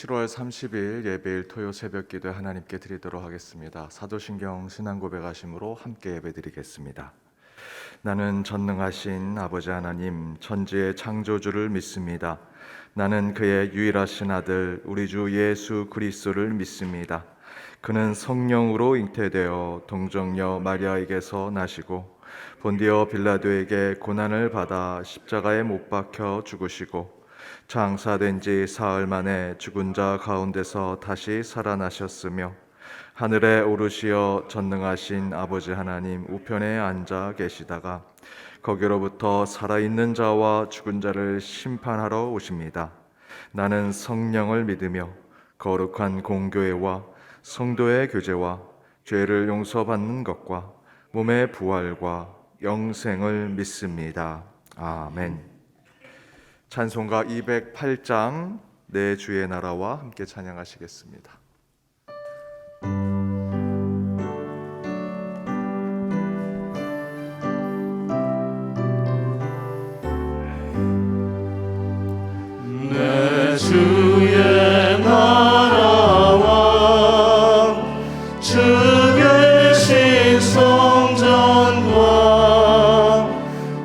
7월 30일 예배일 토요 새벽기도 하나님께 드리도록 하겠습니다. 사도신경 신앙고백하심으로 함께 예배드리겠습니다. 나는 전능하신 아버지 하나님 천지의 창조주를 믿습니다. 나는 그의 유일하신 아들 우리 주 예수 그리스도를 믿습니다. 그는 성령으로 잉태되어 동정녀 마리아에게서 나시고 본디오 빌라도에게 고난을 받아 십자가에 못 박혀 죽으시고 장사된 지 사흘 만에 죽은 자 가운데서 다시 살아나셨으며 하늘에 오르시어 전능하신 아버지 하나님 우편에 앉아 계시다가 거기로부터 살아있는 자와 죽은 자를 심판하러 오십니다. 나는 성령을 믿으며 거룩한 공교회와 성도의 교제와 죄를 용서받는 것과 몸의 부활과 영생을 믿습니다. 아멘. 찬송가 208장 내 주의 나라와 함께 찬양하시겠습니다. 내 주의 나라와 주 계신 성전과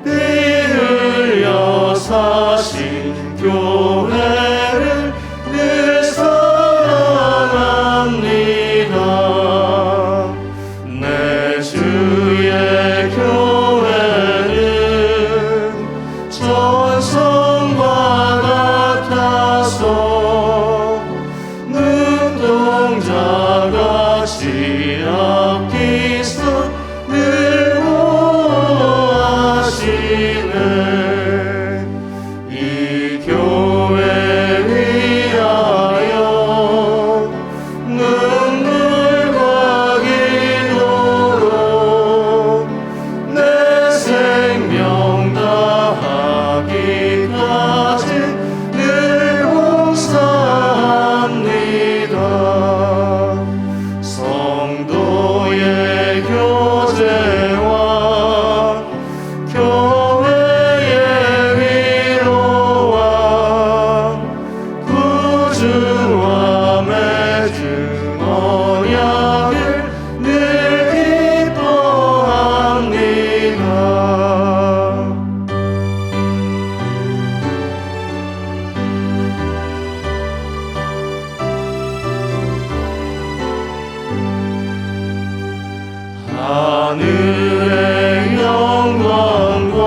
피 흘려 사신 교회를 늘 사랑합니다. 내 주의 교회는 전성과 같아서 눈동자같이 앞뒤서 늘 보호하시네. 이 교회 위하여 눈물과 기도로 내 생명 다하기까지 늘 봉사합니다. 성도의 교제와 교회의 위로와 구주와 맺은 언약을 늘 기뻐합니다. 하늘의 영광과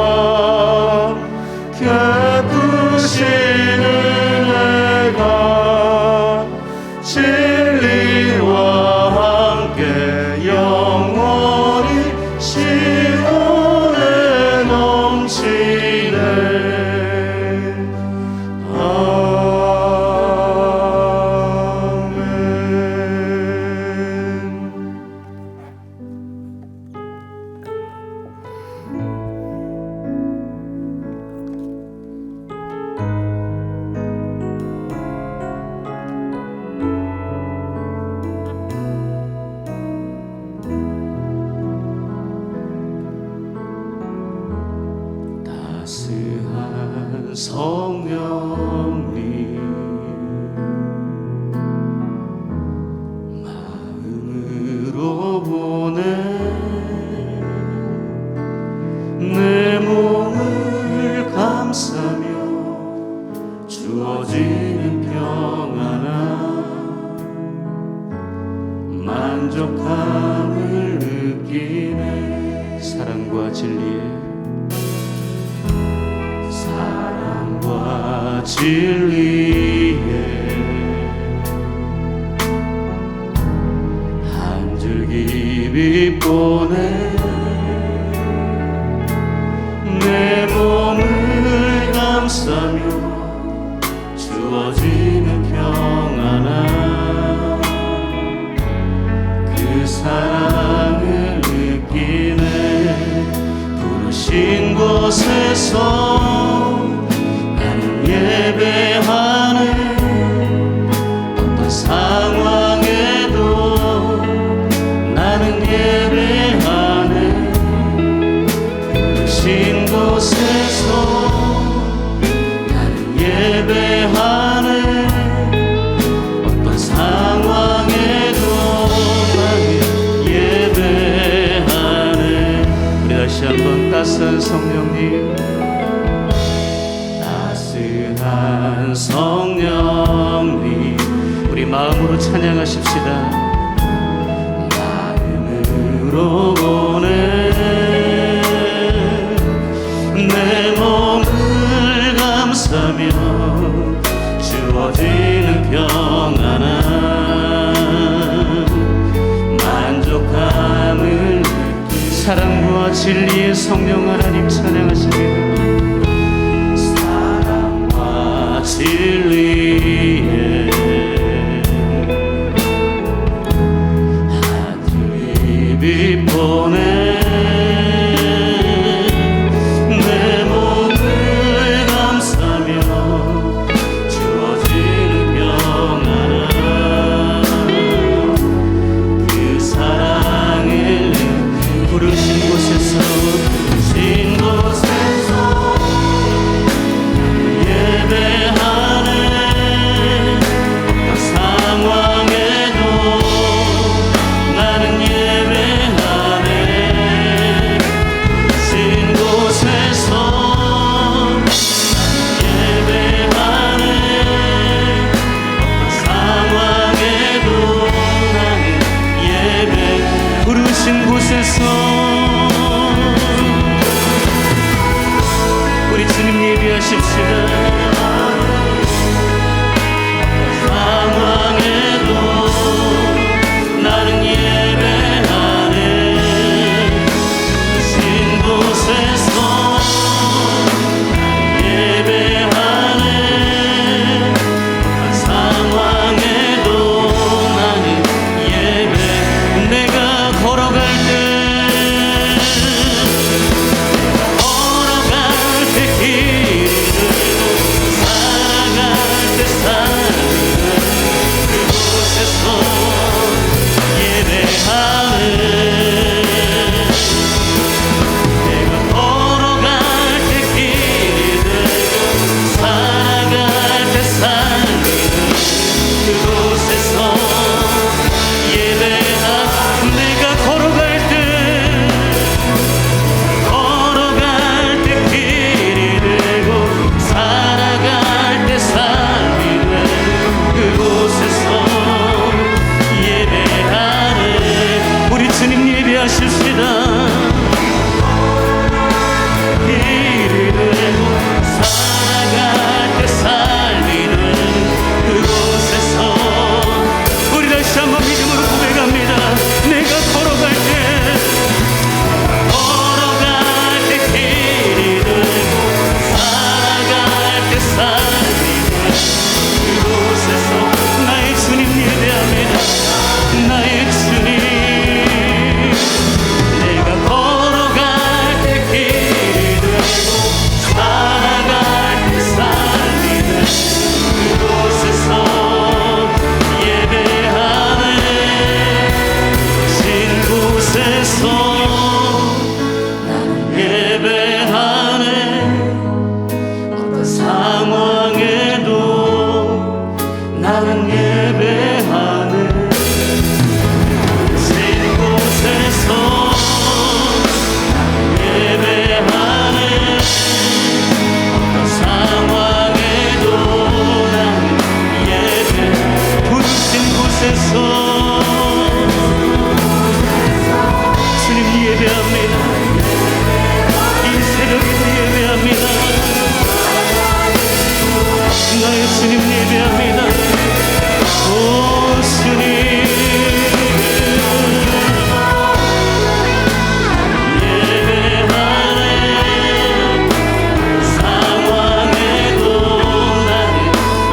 깊으신 은혜가 진리와 함께 영원히 시온에 넘치네. 따스한 성령님 마음으로 보내 내 몸을 감싸며 주어지는 평안함 만족함을 느끼네. 사랑과 진리에 한 줄기 빛 보내 내 몸을 감싸며 주어지는 평안함 그 사랑을 느끼네. 부르신 곳에서 예배하네. 어떤 상황에도 나는 예배하네. 부르신 곳에서 나는 예배하네. 한번 따스한 성령님, 따스한 성령님, 우리 마음으로 찬양하십시다. 마음으로 보내 내 몸을 감싸며 주어지는 평안함, 만족함을 사랑과 진리의 성령 하나님 찬양하십니다. 사랑과 진리의 하늘이 빛보내 내 몸을 감싸며 주어지는 평안함, 그 사랑을 부르신 곳에서 예배하네. 어떤 상황에도 나는 예배하네. 부르신 곳에서 예배하네. 어떤 상황에도 나는 예배, 부르신 곳에서 우리 주님 예배하십시다. 상황에도 나는 예배하네. 신 곳에서 예배하네. 상황에도 나는 예배. 내가 걸어갈 때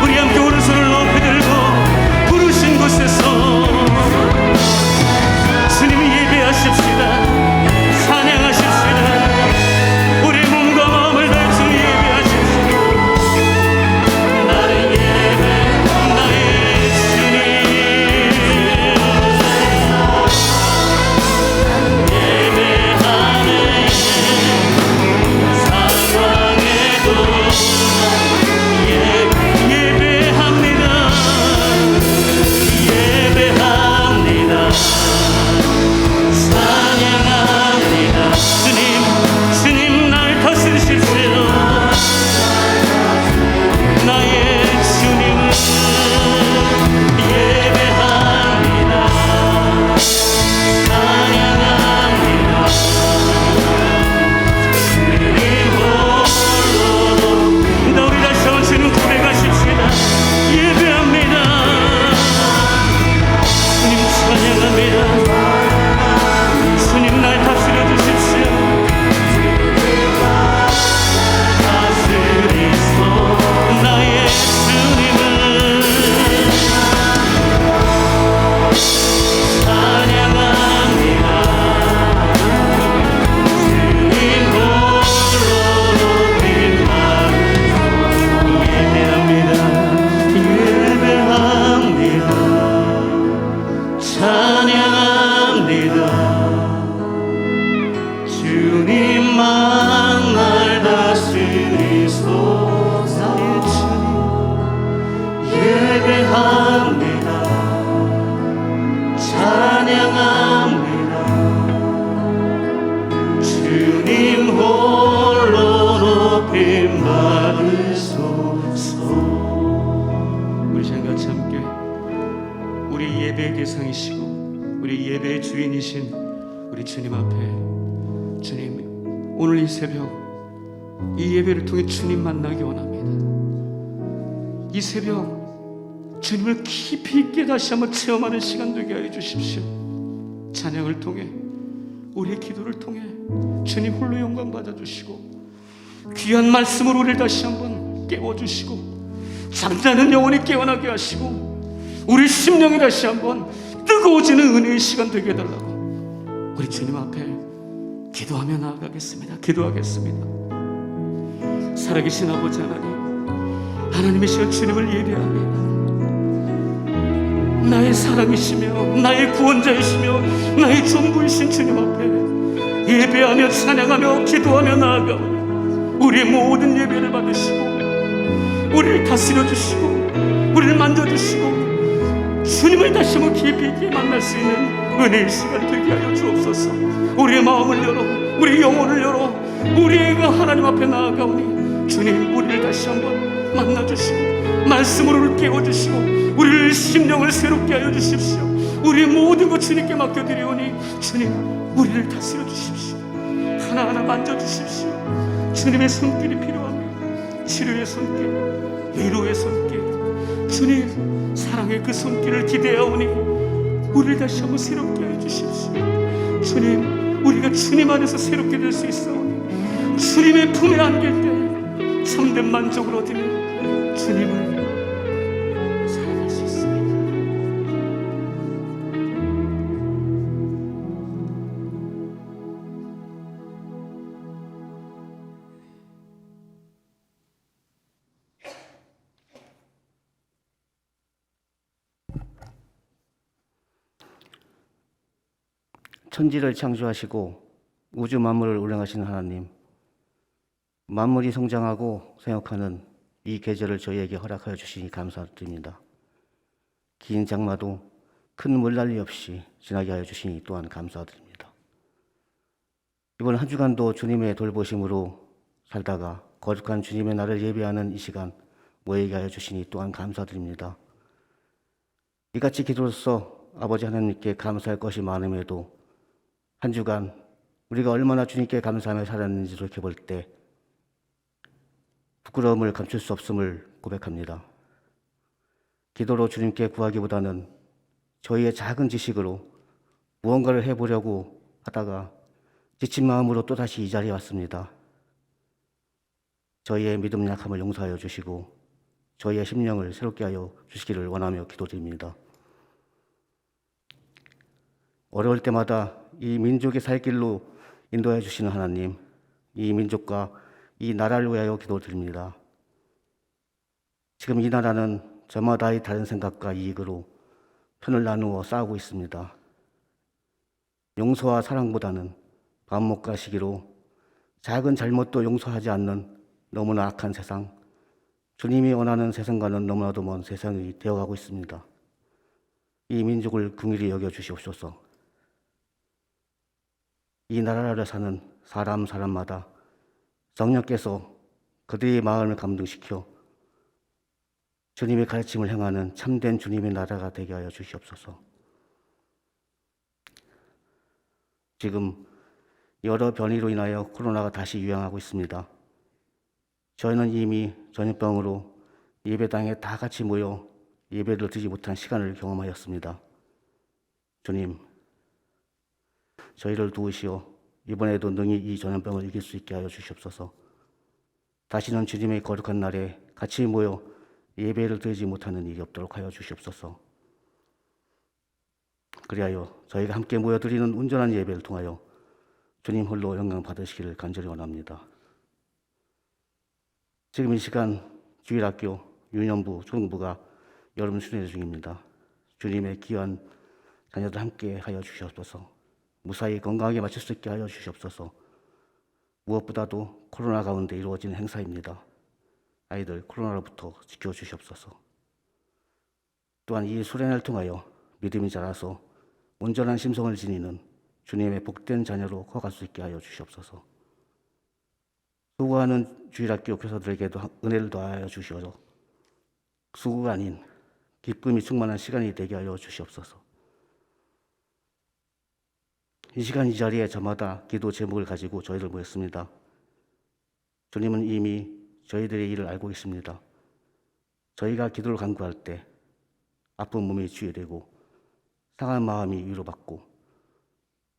우리 함께 오른손을 높이 들고 부르신 곳에서 우리 예배의 대상이시고 우리 예배의 주인이신 우리 주님 앞에, 주님, 오늘 이 새벽 이 예배를 통해 주님 만나기 원합니다. 이 새벽 주님을 깊이 있게 다시 한번 체험하는 시간 되게 하여 주십시오. 찬양을 통해, 우리의 기도를 통해 주님 홀로 영광 받아주시고, 귀한 말씀으로 우리를 다시 한번 깨워주시고, 잠자는 영혼이 깨어나게 하시고, 우리 심령이 다시 한번 뜨거워지는 은혜의 시간 되게 해달라고 우리 주님 앞에 기도하며 나아가겠습니다. 기도하겠습니다. 살아계신 아버지 하나님, 하나님의 시간 주님을 예배합니다. 나의 사랑이시며 나의 구원자이시며 나의 전부이신 주님 앞에 예배하며 찬양하며 기도하며 나아가오니 우리의 모든 예배를 받으시고 우리를 다스려 주시고 우리를 만져주시고 주님을 다시 한번 깊이 있게 만날 수 있는 은혜의 시간 되게 하여 주옵소서. 우리의 마음을 열어, 우리의 영혼을 열어 우리가 하나님 앞에 나아가오니 주님, 우리를 다시 한번 만나주시고 말씀으로 깨워주시고 우리를 심령을 새롭게 하여 주십시오. 우리의 모든 것 주님께 맡겨드리오니 주님, 우리를 다스려 주십시오. 하나하나 만져주십시오. 주님의 손길이 필요합니다. 치료의 손길, 위로의 손길, 주님 사랑의 그 손길을 기대하오니 우리를 다시 한번 새롭게 하여 주십시오. 주님, 우리가 주님 안에서 새롭게 될 수 있사오니 주님의 품에 안길 때 참된 만족을 얻으며 주님을 사랑할 수 있습니다. 천지를 창조하시고 우주 만물을 운행하시는 하나님, 만물이 성장하고 생육하는 이 계절을 저희에게 허락하여 주시니 감사드립니다. 긴 장마도 큰 물난리 없이 지나게 하여 주시니 또한 감사드립니다. 이번 한 주간도 주님의 돌보심으로 살다가 거룩한 주님의 날을 예배하는 이 시간 모이게 하여 주시니 또한 감사드립니다. 이같이 기도로서 아버지 하나님께 감사할 것이 많음에도 한 주간 우리가 얼마나 주님께 감사하며 살았는지 돌이켜볼 때 부끄러움을 감출 수 없음을 고백합니다. 기도로 주님께 구하기보다는 저희의 작은 지식으로 무언가를 해보려고 하다가 지친 마음으로 또다시 이 자리에 왔습니다. 저희의 믿음 약함을 용서하여 주시고 저희의 심령을 새롭게 하여 주시기를 원하며 기도드립니다. 어려울 때마다 이 민족의 살 길로 인도해 주시는 하나님, 이 민족과 이 나라를 위하여 기도드립니다. 지금 이 나라는 저마다의 다른 생각과 이익으로 편을 나누어 싸우고 있습니다. 용서와 사랑보다는 반목과 시기로 작은 잘못도 용서하지 않는 너무나 악한 세상, 주님이 원하는 세상과는 너무나도 먼 세상이 되어가고 있습니다. 이 민족을 긍휼히 여겨주시옵소서. 이 나라를 사는 사람마다 성령께서 그들의 마음을 감동시켜 주님의 가르침을 행하는 참된 주님의 나라가 되게 하여 주시옵소서. 지금 여러 변이로 인하여 코로나가 다시 유행하고 있습니다. 저희는 이미 전염병으로 예배당에 다 같이 모여 예배를 드리지 못한 시간을 경험하였습니다. 주님, 저희를 도우시어 이번에도 능히 이 전염병을 이길 수 있게 하여 주시옵소서. 다시는 주님의 거룩한 날에 같이 모여 예배를 드리지 못하는 일이 없도록 하여 주시옵소서. 그리하여 저희가 함께 모여 드리는 온전한 예배를 통하여 주님 홀로 영광 받으시기를 간절히 원합니다. 지금 이 시간 주일학교, 유년부, 중부가 여름 순회 중입니다. 주님의 귀한 자녀들 함께 하여 주시옵소서. 무사히 건강하게 마칠 수 있게 하여 주시옵소서. 무엇보다도 코로나 가운데 이루어진 행사입니다. 아이들 코로나로부터 지켜주시옵소서. 또한 이 수련을 통하여 믿음이 자라서 온전한 심성을 지니는 주님의 복된 자녀로 커갈 수 있게 하여 주시옵소서. 수고하는 주일학교 교사들에게도 은혜를 더하여 주시어서 수고가 아닌 기쁨이 충만한 시간이 되게 하여 주시옵소서. 이 시간 이 자리에 저마다 기도 제목을 가지고 저희들 모였습니다. 주님은 이미 저희들의 일을 알고 계십니다. 저희가 기도를 간구할 때 아픈 몸이 치유되고 상한 마음이 위로받고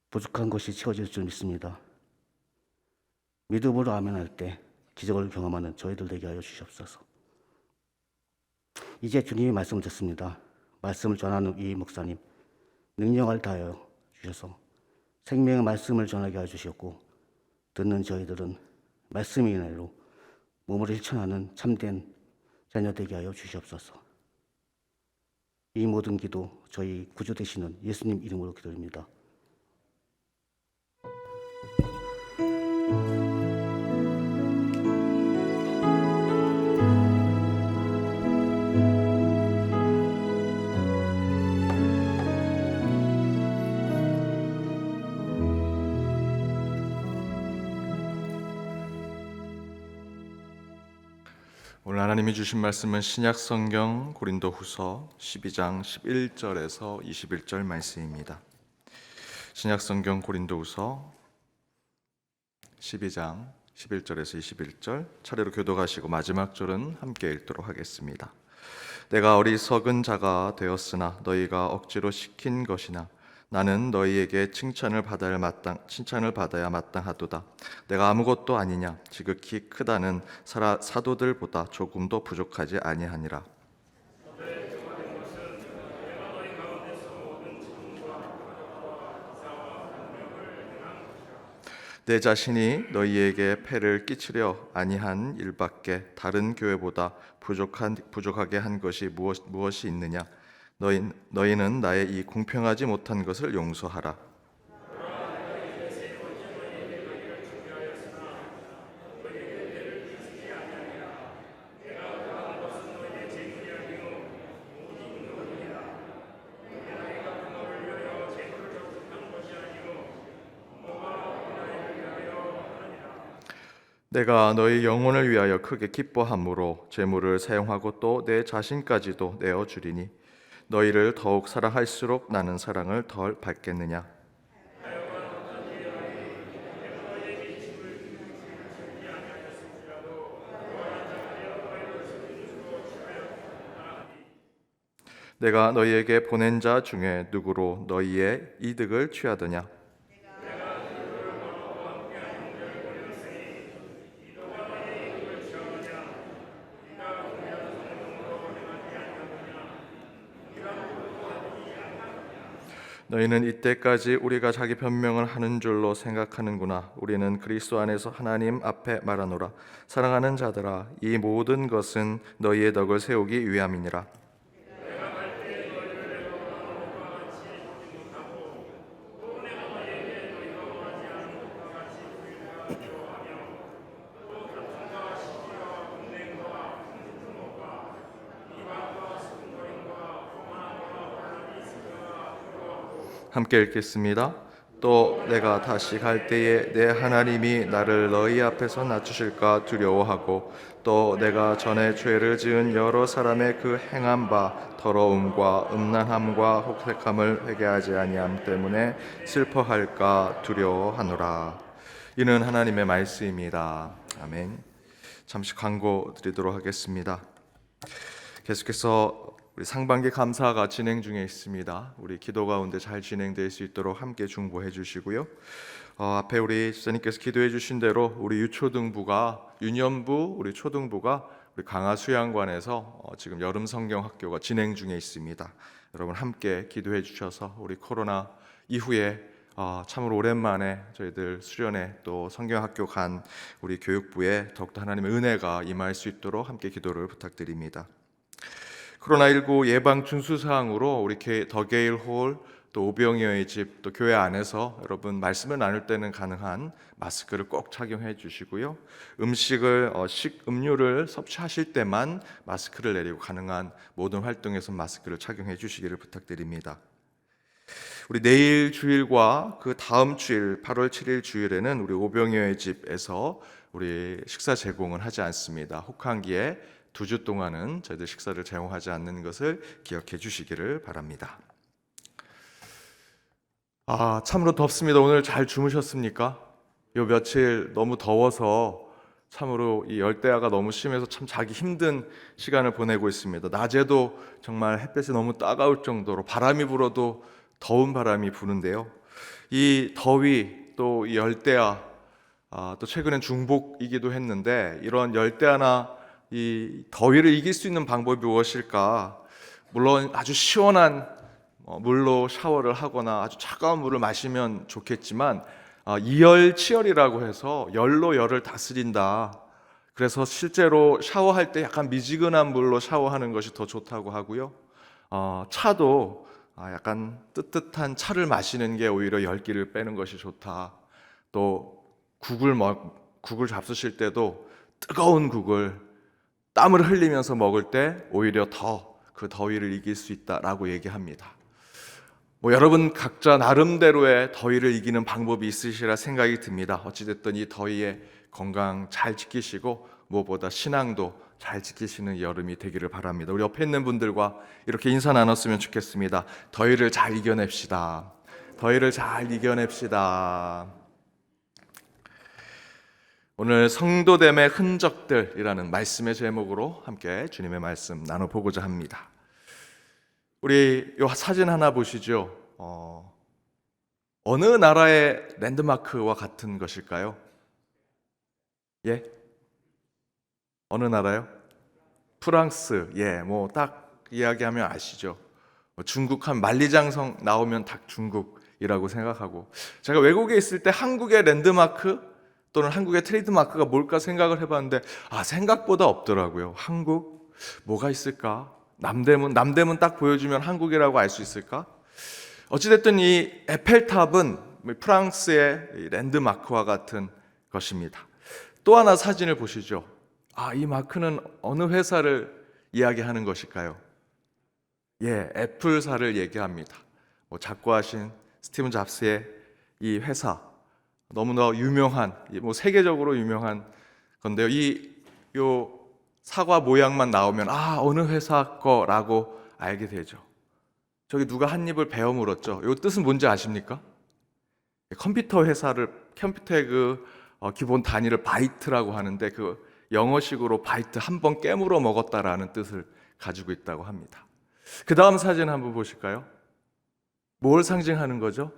부족한 것이 채워질 줄 믿습니다. 믿음으로 아멘할 때 기적을 경험하는 저희들 되게 하여 주시옵소서. 이제 주님의 말씀을 듣습니다. 말씀을 전하는 이 목사님 능력을 다하여 주셔서 생명의 말씀을 전하게 하여 주셨고 듣는 저희들은 말씀의 은혜로 몸으로 실천하는 참된 자녀 되게 하여 주시옵소서. 이 모든 기도 저희 구주 되시는 예수님 이름으로 기도드립니다. 오늘 하나님이 주신 말씀은 신약성경 고린도후서 12장 11절에서 21절 말씀입니다. 신약성경 고린도후서 12장 11절에서 21절 차례로 교독하시고 마지막 절은 함께 읽도록 하겠습니다. 내가 어리석은 자가 되었으나 너희가 억지로 시킨 것이나 나는 너희에게 칭찬을 받아야 마땅하도다. 내가 아무것도 아니냐 지극히 크다는 사도들보다 조금도 부족하지 아니하니라. 내 자신이 너희에게 폐를 끼치려 아니한 일밖에 다른 교회보다 부족하게 한 것이 무엇이 있느냐? 너희는 나의 이 공평하지 못한 것을 용서하라. 내가 너희 영혼을 위하여 크게 기뻐함으로 재물을 사용하고 또 내 자신까지도 내어주리니 너희를 더욱 사랑할수록 나는 사랑을 덜 받겠느냐? 내가 너희에게 보낸 자 중에 누구로 너희의 이득을 취하더냐? 너희는 이때까지 우리가 자기 변명을 하는 줄로 생각하는구나. 우리는 그리스도 안에서 하나님 앞에 말하노라. 사랑하는 자들아, 이 모든 것은 너희의 덕을 세우기 위함이니라. 함께 읽겠습니다. 또 내가 다시 갈 때에 내 하나님이 나를 너희 앞에서 낮추실까 두려워하고 또 내가 전에 죄를 지은 여러 사람의 그 행한 바 더러움과 음란함과 혹색함을 회개하지 아니함 때문에 슬퍼할까 두려워하노라. 이는 하나님의 말씀입니다. 아멘. 잠시 광고 드리도록 하겠습니다. 계속해서 우리 상반기 감사가 진행 중에 있습니다. 우리 기도 가운데 잘 진행될 수 있도록 함께 중보해 주시고요. 앞에 우리 지사님께서 기도해 주신 대로 우리 유초등부가 유년부 우리 초등부가 우리 강화수양관에서 지금 여름 성경 학교가 진행 중에 있습니다. 여러분 함께 기도해 주셔서 우리 코로나 이후에 참으로 오랜만에 저희들 수련회 또 성경학교 간 우리 교육부에 더욱더 하나님의 은혜가 임할 수 있도록 함께 기도를 부탁드립니다. 코로나19 예방 준수사항으로 우리 더게일 홀 또 오병이어의 집 또 교회 안에서 여러분 말씀을 나눌 때는 가능한 마스크를 꼭 착용해 주시고요. 음료를 섭취하실 때만 마스크를 내리고 가능한 모든 활동에서 마스크를 착용해 주시기를 부탁드립니다. 우리 내일 주일과 그 다음 주일 8월 7일 주일에는 우리 오병이어의 집에서 우리 식사 제공은 하지 않습니다. 혹한기에 2주 동안은 저희들 식사를 제공하지 않는 것을 기억해 주시기를 바랍니다. 참으로 덥습니다. 오늘 잘 주무셨습니까? 요 며칠 너무 더워서 참으로 이 열대야가 너무 심해서 참 자기 힘든 시간을 보내고 있습니다. 낮에도 정말 햇볕이 너무 따가울 정도로 바람이 불어도 더운 바람이 부는데요. 이 더위 또 이 열대야, 또 최근엔 중복이기도 했는데, 이런 열대야나 이 더위를 이길 수 있는 방법이 무엇일까? 물론 아주 시원한 물로 샤워를 하거나 아주 차가운 물을 마시면 좋겠지만, 이열치열이라고 해서 열로 열을 다스린다. 그래서 실제로 샤워할 때 약간 미지근한 물로 샤워하는 것이 더 좋다고 하고요. 차도 약간 뜨뜻한 차를 마시는 게 오히려 열기를 빼는 것이 좋다. 또 국을 잡수실 때도 뜨거운 국을 땀을 흘리면서 먹을 때 오히려 더 그 더위를 이길 수 있다라고 얘기합니다. 여러분 각자 나름대로의 더위를 이기는 방법이 있으시라 생각이 듭니다. 어찌됐든 이 더위에 건강 잘 지키시고 무엇보다 신앙도 잘 지키시는 여름이 되기를 바랍니다. 우리 옆에 있는 분들과 이렇게 인사 나눴으면 좋겠습니다. 더위를 잘 이겨냅시다. 더위를 잘 이겨냅시다. 오늘 성도됨의 흔적들이라는 말씀의 제목으로 함께 주님의 말씀 나눠보고자 합니다. 우리 이 사진 하나 보시죠. 어느 나라의 랜드마크와 같은 것일까요? 예? 어느 나라요? 프랑스. 예, 딱 이야기하면 아시죠? 중국 한 만리장성 나오면 딱 중국이라고 생각하고, 제가 외국에 있을 때 한국의 랜드마크 또는 한국의 트레이드마크가 뭘까 생각을 해봤는데 생각보다 없더라고요. 한국 뭐가 있을까? 남대문 딱 보여주면 한국이라고 알 수 있을까? 어찌됐든 이 에펠탑은 프랑스의 랜드마크와 같은 것입니다. 또 하나 사진을 보시죠. 이 마크는 어느 회사를 이야기하는 것일까요? 예, 애플사를 얘기합니다. 작고하신 스티븐 잡스의 이 회사, 너무나 유명한, 세계적으로 유명한 건데요. 요 사과 모양만 나오면 어느 회사 거라고 알게 되죠. 저기 누가 한 입을 베어 물었죠. 요 뜻은 뭔지 아십니까? 컴퓨터의 기본 단위를 바이트라고 하는데, 그 영어식으로 바이트 한 번 깨물어 먹었다라는 뜻을 가지고 있다고 합니다. 그 다음 사진 한번 보실까요? 뭘 상징하는 거죠?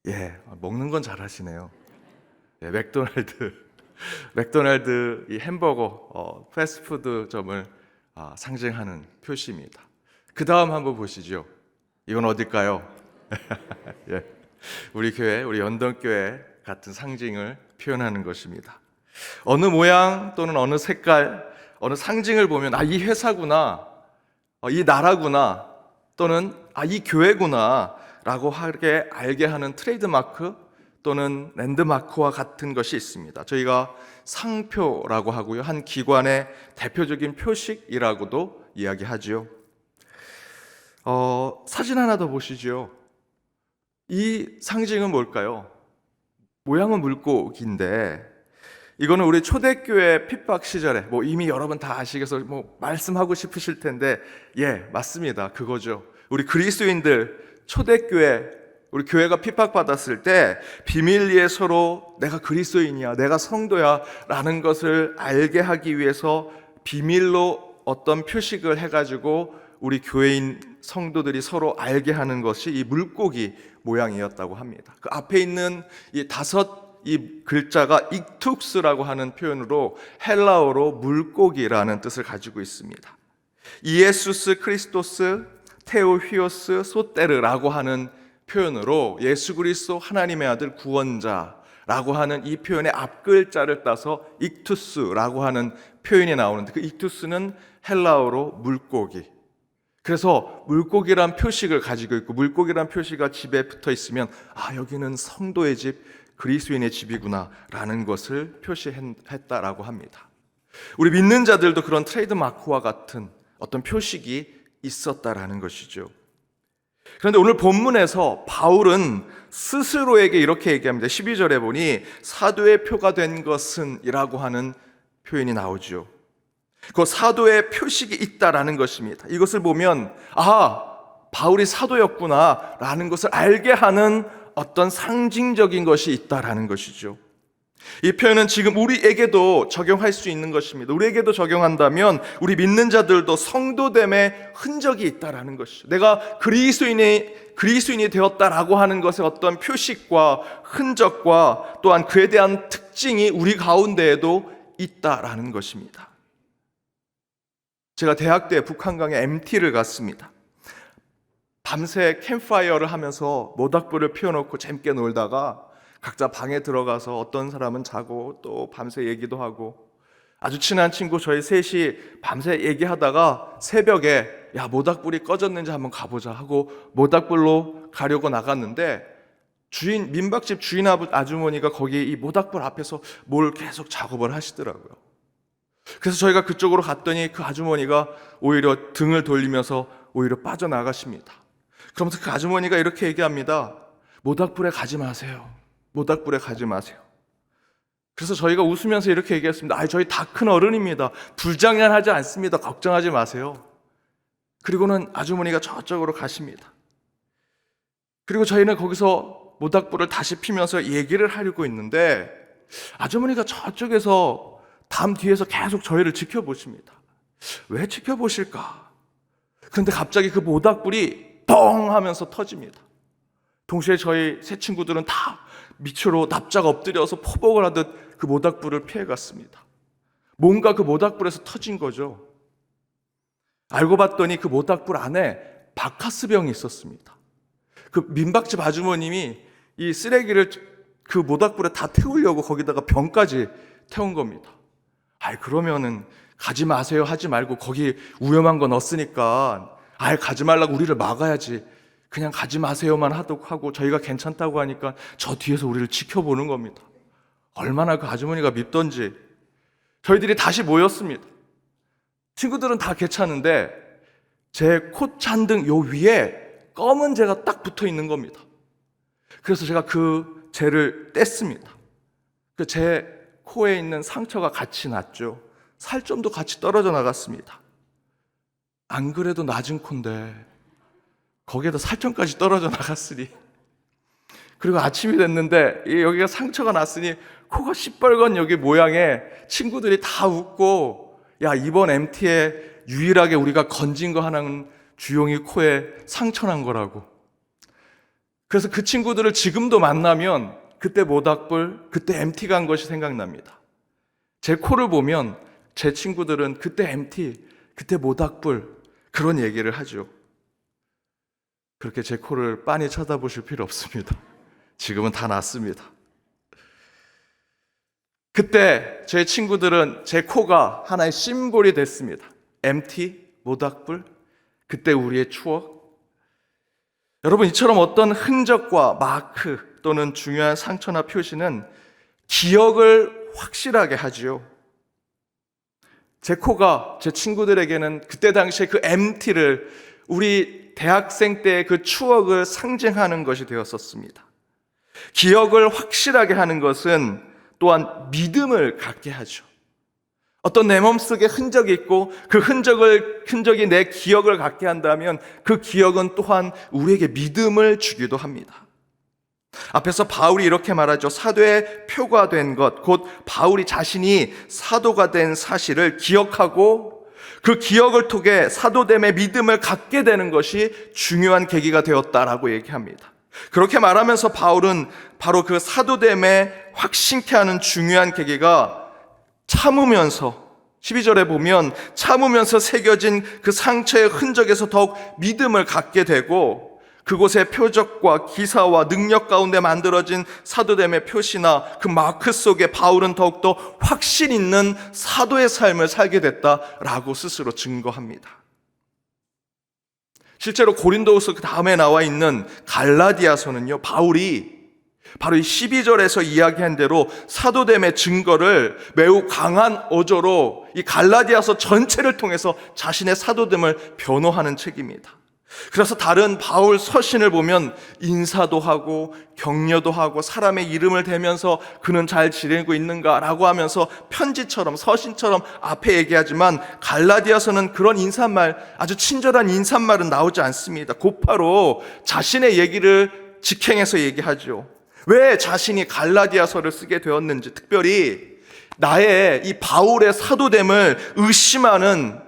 예, 먹는 건 잘하시네요. 예, 맥도날드 이 햄버거 패스트푸드점을 상징하는 표시입니다. 그 다음 한번 보시죠. 이건 어딜까요? 예, 우리 교회, 우리 연동교회 같은 상징을 표현하는 것입니다. 어느 모양 또는 어느 색깔, 어느 상징을 보면 이 회사구나, 이 나라구나, 또는 이 교회구나 라고 알게 하는 트레이드마크 또는 랜드마크와 같은 것이 있습니다. 저희가 상표라고 하고요, 한 기관의 대표적인 표식이라고도 이야기하지요. 사진 하나 더 보시죠. 이 상징은 뭘까요? 모양은 물고기인데, 이거는 우리 초대교회 핍박 시절에 이미 여러분 다 아시겠어 말씀하고 싶으실 텐데, 예, 맞습니다. 그거죠. 우리 그리스도인들 초대교회, 우리 교회가 핍박받았을 때 비밀리에 서로 내가 그리스도인이야, 내가 성도야 라는 것을 알게 하기 위해서 비밀로 어떤 표식을 해가지고 우리 교회인 성도들이 서로 알게 하는 것이 이 물고기 모양이었다고 합니다. 그 앞에 있는 이 글자가 익툭스라고 하는 표현으로 헬라어로 물고기라는 뜻을 가지고 있습니다. 이에수스 크리스토스 테오휘오스 소테르라고 하는 표현으로 예수 그리스도 하나님의 아들 구원자라고 하는 이 표현의 앞글자를 따서 익투스라고 하는 표현이 나오는데, 그 익투스는 헬라어로 물고기. 그래서 물고기란 표식을 가지고 있고, 물고기란 표시가 집에 붙어 있으면 여기는 성도의 집, 그리스도인의 집이구나 라는 것을 표시했다라고 합니다. 우리 믿는 자들도 그런 트레이드마크와 같은 어떤 표식이 있었다라는 것이죠. 그런데 오늘 본문에서 바울은 스스로에게 이렇게 얘기합니다. 12절에 보니 사도의 표가 된 것은 이라고 하는 표현이 나오죠. 그 사도의 표식이 있다라는 것입니다. 이것을 보면 바울이 사도였구나라는 것을 알게 하는 어떤 상징적인 것이 있다라는 것이죠. 이 표현은 지금 우리에게도 적용할 수 있는 것입니다. 우리에게도 적용한다면 우리 믿는 자들도 성도됨의 흔적이 있다라는 것이죠. 내가 그리스도인이 되었다라고 하는 것의 어떤 표식과 흔적과 또한 그에 대한 특징이 우리 가운데에도 있다라는 것입니다. 제가 대학 때 북한강에 MT를 갔습니다. 밤새 캠프파이어를 하면서 모닥불을 피워놓고 재밌게 놀다가 각자 방에 들어가서 어떤 사람은 자고 또 밤새 얘기도 하고, 아주 친한 친구 저희 셋이 밤새 얘기하다가 새벽에 모닥불이 꺼졌는지 한번 가보자 하고 모닥불로 가려고 나갔는데 민박집 주인 아주머니가 거기 이 모닥불 앞에서 뭘 계속 작업을 하시더라고요. 그래서 저희가 그쪽으로 갔더니 그 아주머니가 오히려 등을 돌리면서 오히려 빠져나가십니다. 그러면서 그 아주머니가 이렇게 얘기합니다. 모닥불에 가지 마세요. 모닥불에 가지 마세요. 그래서 저희가 웃으면서 이렇게 얘기했습니다. 저희 다 큰 어른입니다. 불장난하지 않습니다. 걱정하지 마세요. 그리고는 아주머니가 저쪽으로 가십니다. 그리고 저희는 거기서 모닥불을 다시 피면서 얘기를 하려고 있는데 아주머니가 저쪽에서 담 뒤에서 계속 저희를 지켜보십니다. 왜 지켜보실까? 그런데 갑자기 그 모닥불이 뻥 하면서 터집니다. 동시에 저희 세 친구들은 다 밑으로 납작 엎드려서 포복을 하듯 그 모닥불을 피해갔습니다. 뭔가 그 모닥불에서 터진 거죠. 알고 봤더니 그 모닥불 안에 바카스병이 있었습니다. 그 민박집 아주머님이 이 쓰레기를 그 모닥불에 다 태우려고 거기다가 병까지 태운 겁니다. 그러면은 가지 마세요 하지 말고 거기 위험한 건 없으니까 가지 말라고 우리를 막아야지. 그냥 가지 마세요만 하고 저희가 괜찮다고 하니까 저 뒤에서 우리를 지켜보는 겁니다. 얼마나 그 아주머니가 밉던지. 저희들이 다시 모였습니다. 친구들은 다 괜찮은데 제 코 잔등 요 위에 검은 재가 딱 붙어 있는 겁니다. 그래서 제가 그 재를 뗐습니다. 제 코에 있는 상처가 같이 났죠. 살점도 같이 떨어져 나갔습니다. 안 그래도 낮은 코인데 거기에다 살점까지 떨어져 나갔으니, 그리고 아침이 됐는데 여기가 상처가 났으니 코가 시뻘건 여기 모양에 친구들이 다 웃고, 이번 MT에 유일하게 우리가 건진 거 하나는 주용이 코에 상처 난 거라고. 그래서 그 친구들을 지금도 만나면 그때 모닥불, 그때 MT 간 것이 생각납니다. 제 코를 보면 제 친구들은 그때 MT, 그때 모닥불 그런 얘기를 하죠. 그렇게 제 코를 빤히 쳐다보실 필요 없습니다. 지금은 다 났습니다. 그때 제 친구들은 제 코가 하나의 심볼이 됐습니다. MT, 모닥불, 그때 우리의 추억. 여러분, 이처럼 어떤 흔적과 마크 또는 중요한 상처나 표시는 기억을 확실하게 하지요. 제 코가 제 친구들에게는 그때 당시에 그 MT를, 우리 대학생 때의 그 추억을 상징하는 것이 되었었습니다. 기억을 확실하게 하는 것은 또한 믿음을 갖게 하죠. 어떤 내 몸속에 흔적이 있고 그 흔적이 내 기억을 갖게 한다면 그 기억은 또한 우리에게 믿음을 주기도 합니다. 앞에서 바울이 이렇게 말하죠. 사도의 표가 된 것, 곧 바울이 자신이 사도가 된 사실을 기억하고 그 기억을 통해 사도됨의 믿음을 갖게 되는 것이 중요한 계기가 되었다라고 얘기합니다. 그렇게 말하면서 바울은 바로 그 사도됨에 확신케 하는 중요한 계기가 참으면서, 12절에 보면 참으면서 새겨진 그 상처의 흔적에서 더욱 믿음을 갖게 되고, 그곳의 표적과 기사와 능력 가운데 만들어진 사도됨의 표시나 그 마크 속에 바울은 더욱더 확신 있는 사도의 삶을 살게 됐다라고 스스로 증거합니다. 실제로 고린도후서 그 다음에 나와 있는 갈라디아서는요, 바울이 바로 이 12절에서 이야기한 대로 사도됨의 증거를 매우 강한 어조로 이 갈라디아서 전체를 통해서 자신의 사도됨을 변호하는 책입니다. 그래서 다른 바울 서신을 보면 인사도 하고 격려도 하고 사람의 이름을 대면서 그는 잘 지내고 있는가라고 하면서 편지처럼 서신처럼 앞에 얘기하지만 갈라디아서는 그런 인사말, 아주 친절한 인사말은 나오지 않습니다. 곧바로 자신의 얘기를 직행해서 얘기하죠. 왜 자신이 갈라디아서를 쓰게 되었는지, 특별히 나의 이 바울의 사도됨을 의심하는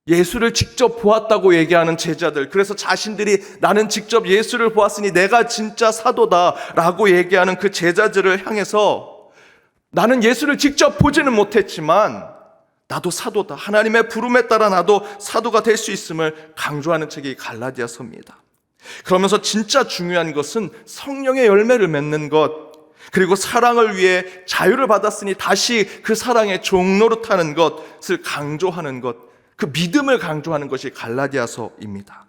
예수를 직접 보았다고 얘기하는 제자들, 그래서 자신들이 나는 직접 예수를 보았으니 내가 진짜 사도다라고 얘기하는 그 제자들을 향해서 나는 예수를 직접 보지는 못했지만 나도 사도다, 하나님의 부름에 따라 나도 사도가 될 수 있음을 강조하는 책이 갈라디아서입니다. 그러면서 진짜 중요한 것은 성령의 열매를 맺는 것, 그리고 사랑을 위해 자유를 받았으니 다시 그 사랑의 종노릇하는 것을 강조하는 것, 그 믿음을 강조하는 것이 갈라디아서입니다.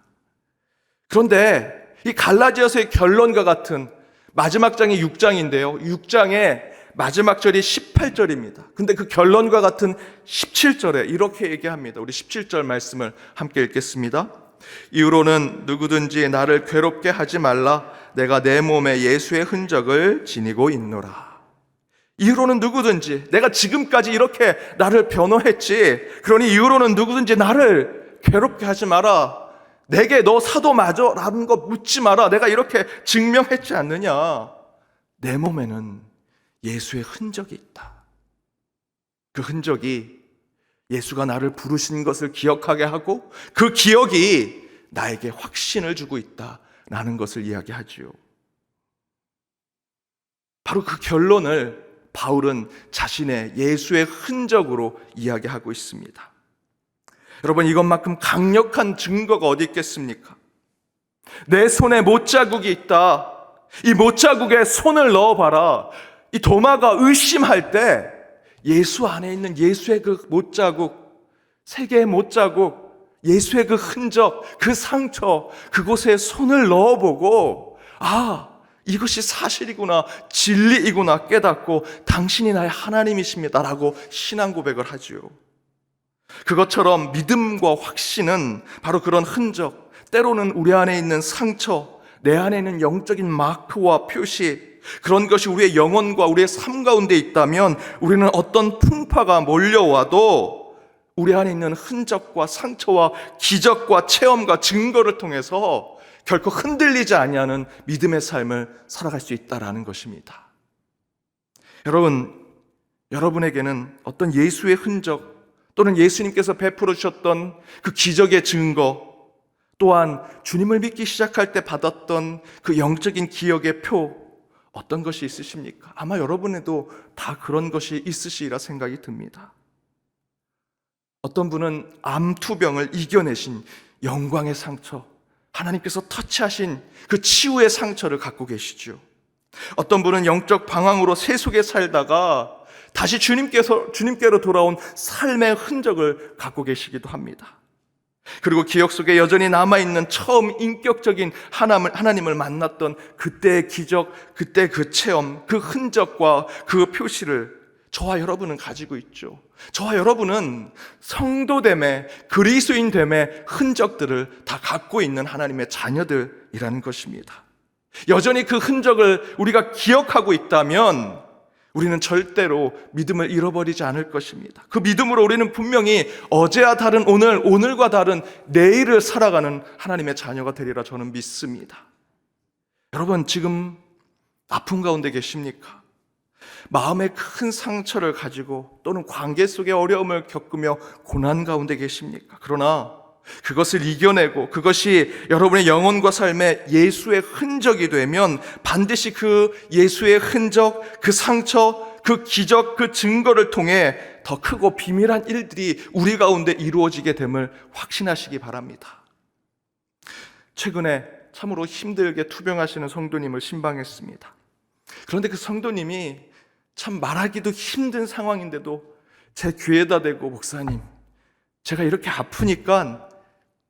그런데 이 갈라디아서의 결론과 같은 마지막 장이 6장인데요. 6장의 마지막 절이 18절입니다. 근데 그 결론과 같은 17절에 이렇게 얘기합니다. 우리 17절 말씀을 함께 읽겠습니다. 이후로는 누구든지 나를 괴롭게 하지 말라. 내가 내 몸에 예수의 흔적을 지니고 있노라. 이후로는 누구든지, 내가 지금까지 이렇게 나를 변호했지, 그러니 이후로는 누구든지 나를 괴롭게 하지 마라. 내게 너 사도 맞아? 라는 거 묻지 마라. 내가 이렇게 증명했지 않느냐. 내 몸에는 예수의 흔적이 있다. 그 흔적이 예수가 나를 부르신 것을 기억하게 하고 그 기억이 나에게 확신을 주고 있다라는 것을 이야기하지요. 바로 그 결론을 바울은 자신의 예수의 흔적으로 이야기하고 있습니다. 여러분, 이것만큼 강력한 증거가 어디 있겠습니까? 내 손에 못자국이 있다. 이 못자국에 손을 넣어봐라. 이 도마가 의심할 때 예수 안에 있는 예수의 그 못자국, 세 개의 못자국, 예수의 그 흔적, 그 상처, 그곳에 손을 넣어보고 이것이 사실이구나, 진리이구나 깨닫고 당신이 나의 하나님이십니다라고 신앙 고백을 하지요. 그것처럼 믿음과 확신은 바로 그런 흔적, 때로는 우리 안에 있는 상처, 내 안에 있는 영적인 마크와 표시, 그런 것이 우리의 영혼과 우리의 삶 가운데 있다면 우리는 어떤 풍파가 몰려와도 우리 안에 있는 흔적과 상처와 기적과 체험과 증거를 통해서 결코 흔들리지 아니하는 믿음의 삶을 살아갈 수 있다라는 것입니다. 여러분, 여러분에게는 어떤 예수의 흔적 또는 예수님께서 베풀어 주셨던 그 기적의 증거, 또한 주님을 믿기 시작할 때 받았던 그 영적인 기억의 표, 어떤 것이 있으십니까? 아마 여러분에도 다 그런 것이 있으시리라 생각이 듭니다. 어떤 분은 암투병을 이겨내신 영광의 상처, 하나님께서 터치하신 그 치유의 상처를 갖고 계시죠. 어떤 분은 영적 방황으로 세속에 살다가 다시 주님께로 돌아온 삶의 흔적을 갖고 계시기도 합니다. 그리고 기억 속에 여전히 남아있는 처음 인격적인 하나님을 만났던 그때의 기적, 그때 그 체험, 그 흔적과 그 표시를 저와 여러분은 가지고 있죠. 저와 여러분은 성도됨의, 그리스도인됨의 흔적들을 다 갖고 있는 하나님의 자녀들이라는 것입니다. 여전히 그 흔적을 우리가 기억하고 있다면 우리는 절대로 믿음을 잃어버리지 않을 것입니다. 그 믿음으로 우리는 분명히 어제와 다른 오늘, 오늘과 다른 내일을 살아가는 하나님의 자녀가 되리라 저는 믿습니다. 여러분, 지금 아픔 가운데 계십니까? 마음의 큰 상처를 가지고 또는 관계 속의 어려움을 겪으며 고난 가운데 계십니까? 그러나 그것을 이겨내고 그것이 여러분의 영혼과 삶에 예수의 흔적이 되면 반드시 그 예수의 흔적, 그 상처, 그 기적, 그 증거를 통해 더 크고 비밀한 일들이 우리 가운데 이루어지게 됨을 확신하시기 바랍니다. 최근에 참으로 힘들게 투병하시는 성도님을 신방했습니다. 그런데 그 성도님이 참 말하기도 힘든 상황인데도 제 귀에다 대고, 목사님, 제가 이렇게 아프니까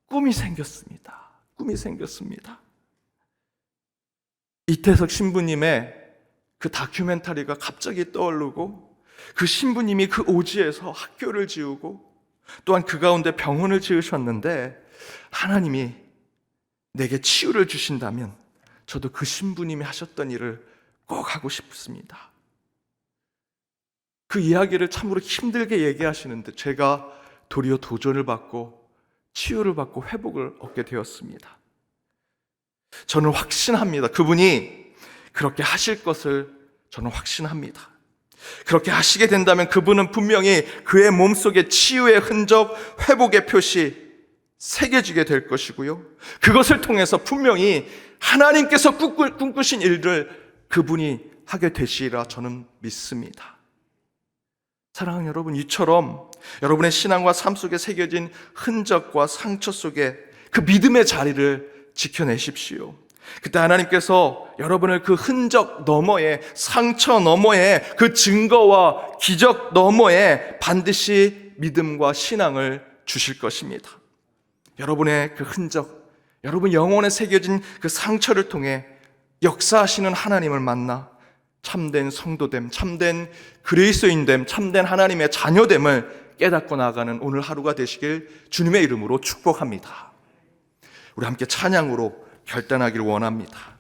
꿈이 생겼습니다. 꿈이 생겼습니다. 이태석 신부님의 그 다큐멘터리가 갑자기 떠오르고, 그 신부님이 그 오지에서 학교를 지우고 또한 그 가운데 병원을 지으셨는데 하나님이 내게 치유를 주신다면 저도 그 신부님이 하셨던 일을 꼭 하고 싶습니다. 그 이야기를 참으로 힘들게 얘기하시는데 제가 도리어 도전을 받고 치유를 받고 회복을 얻게 되었습니다. 저는 확신합니다. 그분이 그렇게 하실 것을 저는 확신합니다. 그렇게 하시게 된다면 그분은 분명히 그의 몸속에 치유의 흔적, 회복의 표시 새겨지게 될 것이고요. 그것을 통해서 분명히 하나님께서 꿈꾸신 일을 그분이 하게 되시리라 저는 믿습니다. 사랑하는 여러분, 이처럼 여러분의 신앙과 삶 속에 새겨진 흔적과 상처 속에 그 믿음의 자리를 지켜내십시오. 그때 하나님께서 여러분을 그 흔적 너머에, 상처 너머에, 그 증거와 기적 너머에 반드시 믿음과 신앙을 주실 것입니다. 여러분의 그 흔적, 여러분 영혼에 새겨진 그 상처를 통해 역사하시는 하나님을 만나 참된 성도됨, 참된 그리스도인됨, 참된 하나님의 자녀됨을 깨닫고 나아가는 오늘 하루가 되시길 주님의 이름으로 축복합니다. 우리 함께 찬양으로 결단하기를 원합니다.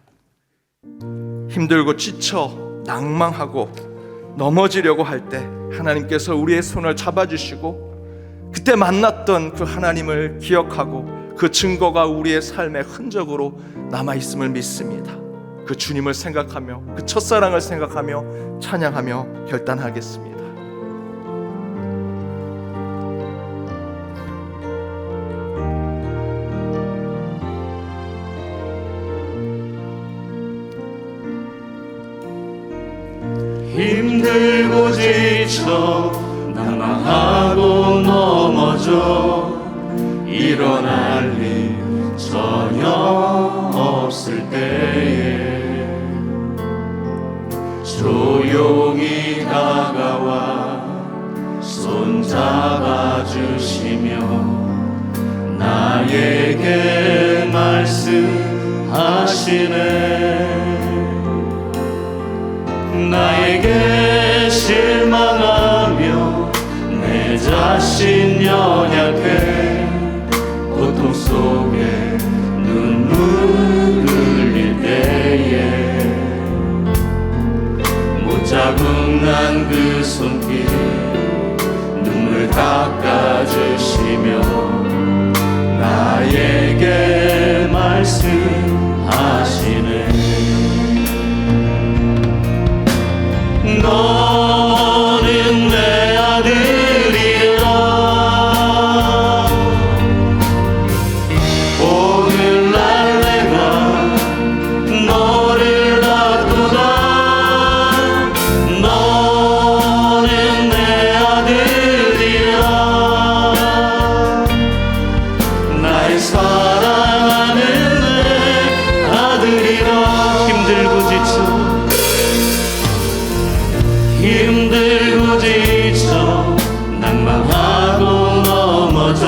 힘들고 지쳐 낭망하고 넘어지려고 할 때 하나님께서 우리의 손을 잡아주시고 그때 만났던 그 하나님을 기억하고 그 증거가 우리의 삶의 흔적으로 남아있음을 믿습니다. 그 주님을 생각하며 그 첫사랑을 생각하며 찬양하며 결단하겠습니다. 힘들고 지쳐 낭망하고 넘어져 일어날 일 전혀 없을 때에 조용히 다가와 손잡아 주시며 나에게 말씀하시네. 나에게 실망하며 내 자신 연약해 고통 속에 눈물 흘릴 때에 못자국 난 그 손길 눈물 닦아주시며 나에게 말씀하시네. 너는 내 아들이라 오늘날 내가 너를 낳도다. 너는 내 아들이라 나의 사랑하는 내 아들이라. 힘들고 지쳐 낭망하고 넘어져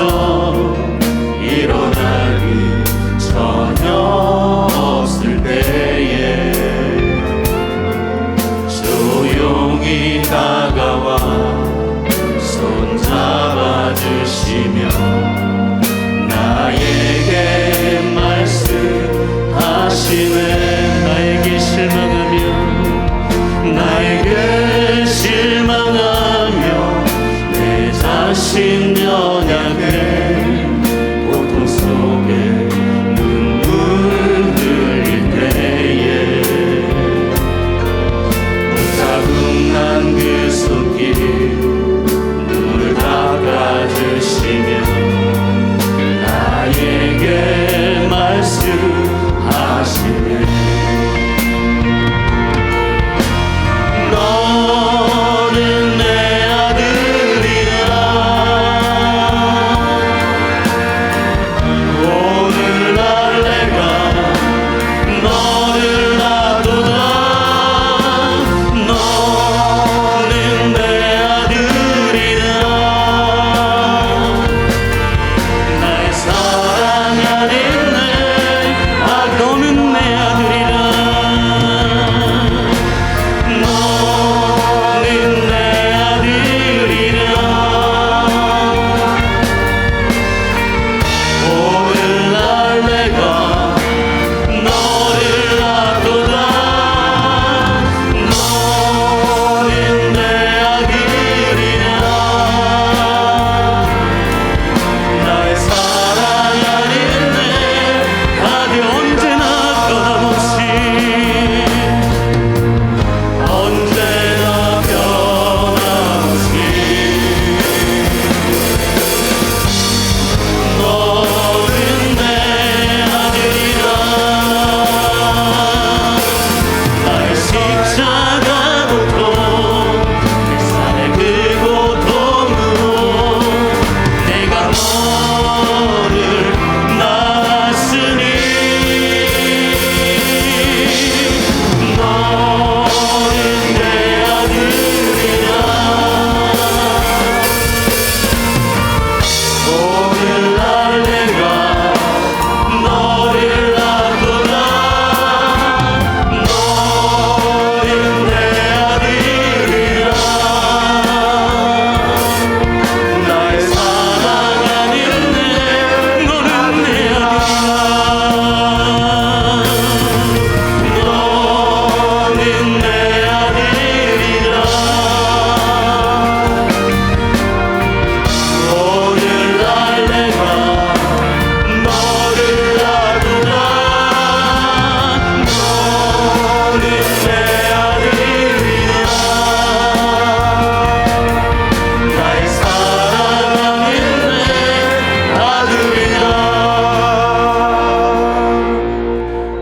일어나기 전혀 없을 때에 조용히 다가와 손잡아 주시며 나에게 말씀하시네. 나에게 실망하며 내 자신 연약해 고통 속에 눈물 흘릴 때에 자국 난 그 손길 눈물 닦아주시며 나에게 말씀하시네. 너는 내 아들이라 오늘날 내가 너를 낳도다. 너는 내 아들이라 나의 사랑하는 너는 내 아들.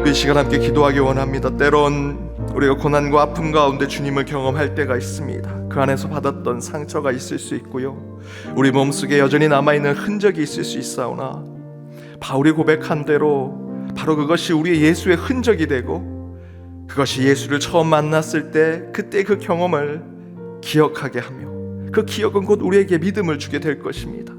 우리 이 시간 함께 기도하기 원합니다. 때론 우리가 고난과 아픔 가운데 주님을 경험할 때가 있습니다. 그 안에서 받았던 상처가 있을 수 있고요, 우리 몸속에 여전히 남아있는 흔적이 있을 수 있사오나 바울이 고백한 대로 바로 그것이 우리의 예수의 흔적이 되고, 그것이 예수를 처음 만났을 때 그때 그 경험을 기억하게 하며, 그 기억은 곧 우리에게 믿음을 주게 될 것입니다.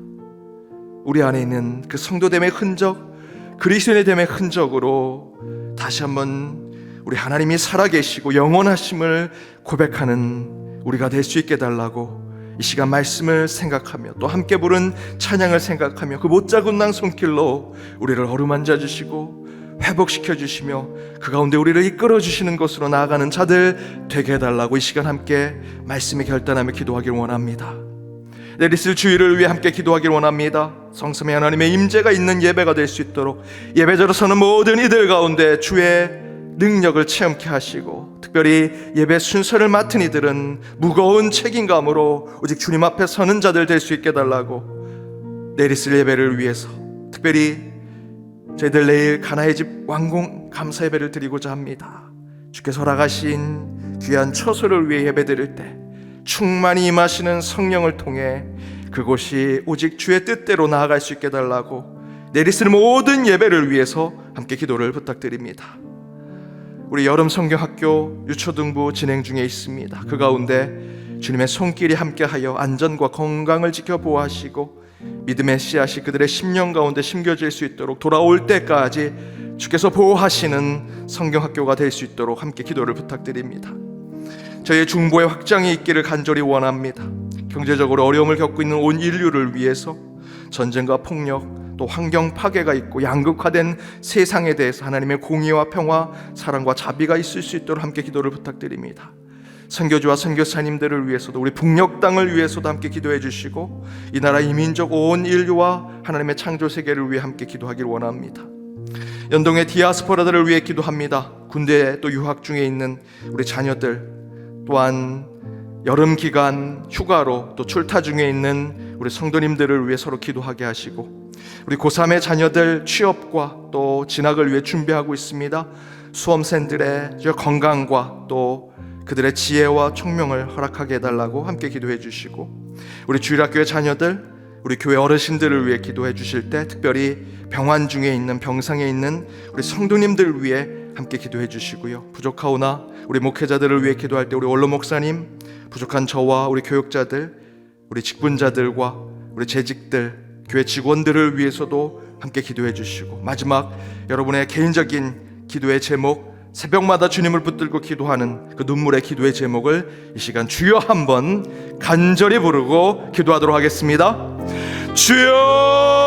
우리 안에 있는 그 성도됨의 흔적, 그리스도인됨의 흔적으로 다시 한번 우리 하나님이 살아계시고 영원하심을 고백하는 우리가 될 수 있게 달라고 이 시간 말씀을 생각하며 또 함께 부른 찬양을 생각하며 그 못자국난 손길로 우리를 어루만져 주시고 회복시켜 주시며 그 가운데 우리를 이끌어 주시는 것으로 나아가는 자들 되게 해달라고 이 시간 함께 말씀에 결단하며 기도하기를 원합니다. 내리실 주의를 위해 함께 기도하기를 원합니다. 성삼위 하나님의 임재가 있는 예배가 될 수 있도록 예배자로 서는 모든 이들 가운데 주의 능력을 체험케 하시고, 특별히 예배 순서를 맡은 이들은 무거운 책임감으로 오직 주님 앞에 서는 자들 될 수 있게 달라고 내리실 예배를 위해서 특별히 저희들 내일 가나의 집 완공 감사 예배를 드리고자 합니다. 주께서 허락하신 귀한 처소를 위해 예배 드릴 때 충만히 임하시는 성령을 통해 그곳이 오직 주의 뜻대로 나아갈 수 있게 달라고 내리실 모든 예배를 위해서 함께 기도를 부탁드립니다. 우리 여름 성경학교 유초등부 진행 중에 있습니다. 그 가운데 주님의 손길이 함께하여 안전과 건강을 지켜 보호하시고 믿음의 씨앗이 그들의 심령 가운데 심겨질 수 있도록 돌아올 때까지 주께서 보호하시는 성경학교가 될 수 있도록 함께 기도를 부탁드립니다. 저희의 중보의 확장이 있기를 간절히 원합니다. 경제적으로 어려움을 겪고 있는 온 인류를 위해서 전쟁과 폭력 또 환경 파괴가 있고 양극화된 세상에 대해서 하나님의 공의와 평화, 사랑과 자비가 있을 수 있도록 함께 기도를 부탁드립니다. 선교주와 선교사님들을 위해서도 우리 북녘 땅을 위해서도 함께 기도해 주시고 이 나라 이민족 온 인류와 하나님의 창조 세계를 위해 함께 기도하기를 원합니다. 연동의 디아스포라들을 위해 기도합니다. 군대에 또 유학 중에 있는 우리 자녀들, 또한 여름 기간 휴가로 또 출타 중에 있는 우리 성도님들을 위해 서로 기도하게 하시고, 우리 고3의 자녀들 취업과 또 진학을 위해 준비하고 있습니다. 수험생들의 건강과 또 그들의 지혜와 총명을 허락하게 해달라고 함께 기도해 주시고, 우리 주일학교의 자녀들, 우리 교회 어르신들을 위해 기도해 주실 때 특별히 병환 중에 있는 병상에 있는 우리 성도님들을 위해 함께 기도해 주시고요. 부족하오나 우리 목회자들을 위해 기도할 때 우리 원로 목사님, 부족한 저와 우리 교육자들, 우리 직분자들과 우리 재직들, 교회 직원들을 위해서도 함께 기도해 주시고, 마지막 여러분의 개인적인 기도의 제목, 새벽마다 주님을 붙들고 기도하는 그 눈물의 기도의 제목을 이 시간 주여 한번 간절히 부르고 기도하도록 하겠습니다. 주여,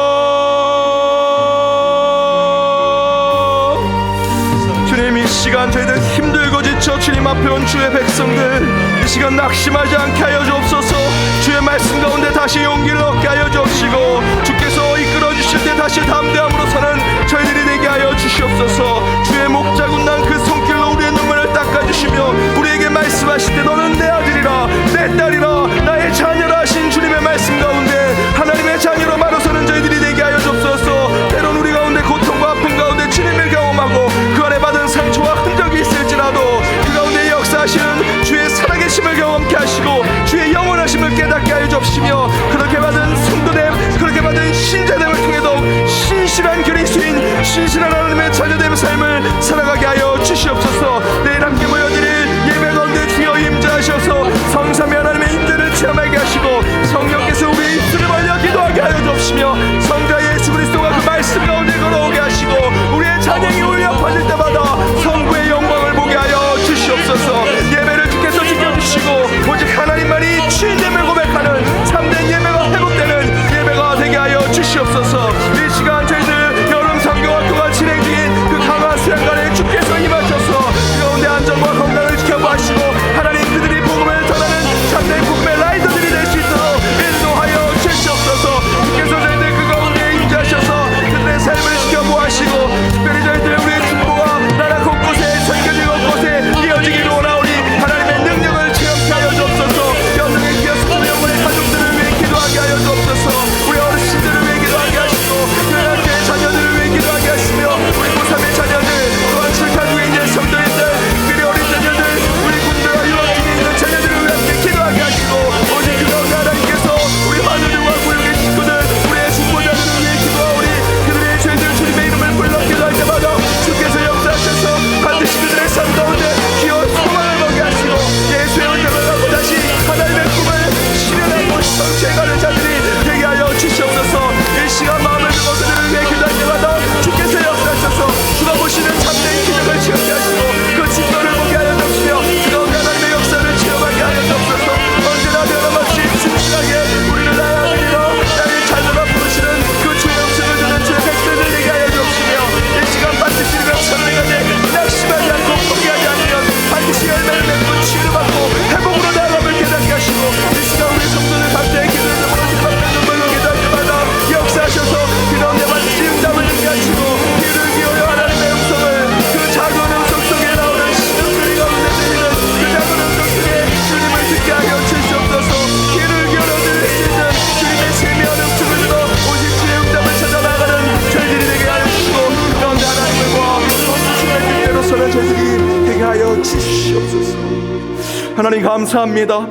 주님 이 시간 저희들 힘들고 지쳐 주님 앞에 온 주의 백성들 이 시간 낙심하지 않게 하여 주옵소서. 주의 말씀 가운데 다시 용기를 얻게 하여 주옵시고, 주께서 이끌어 주실 때 다시 담대함으로 서는 저희들이 되게 하여 주시옵소서. 주의 목자국난 그 손길로 우리의 눈물을 닦아주시며 우리에게 말씀하실 때 너는 내 아들이라 내 딸이라 나의 자녀라 하신 주님의 말씀 가운데 하나님의 자녀로 바로 서는 저희들이 되게 하여 주옵소서. 때론 우리 가운데 고통과 아픔 가운데 주님을 경험하고 그 안에 받은 상처와 흔적이 있을지라도 그 가운데 역사하시는 주의 살아계심을 경험케 하시고 주의 영원하심을 깨닫게 하여 주옵시며, 그렇게 받은 성도됨, 그렇게 받은 신자됨을 통해 더욱 신실한 그리스도인, 신실한 하나님의 자녀됨 삶을 살아가게 하여 주시옵소서. 내일 함께 모여드릴 예배 가운데 주여 임재하셔서 성삼위 하나님의 임재를 체험하게 하시고 성령께서 우리의 입술을 벌려 기도하게 하여 주옵시며, 성자 예수 그리스도가 그 말씀 가운데 걸어오게 하시고 우리의 찬양이 울려 퍼질 때마다 성부의 영광을 보게 하여 주시옵소서. 예배를 주께서 지켜주시고 오직 하나님만이 주인됨을 고백하는 참된 예배가 회복되는 예배가 되게 하여 주시옵소서. 이 시간 저희들 여름 성경학교가 진행 중인 그 강화 수양관에 주께서 임하셔서 그 가운데 안전과 건강을 지켜보시고 하나님 그들이 복음을 전하는 참된 복음의 라이더들이 될 수 있도록 인도하여 주시옵소서. 주께서 저희들 그 가운데 임재하셔서 그들의 삶을 지켜보시고 특별히 저희들 우리의 중보와 부르시는 저희들이 되게 하여 주시옵소서. 하나님 감사합니다.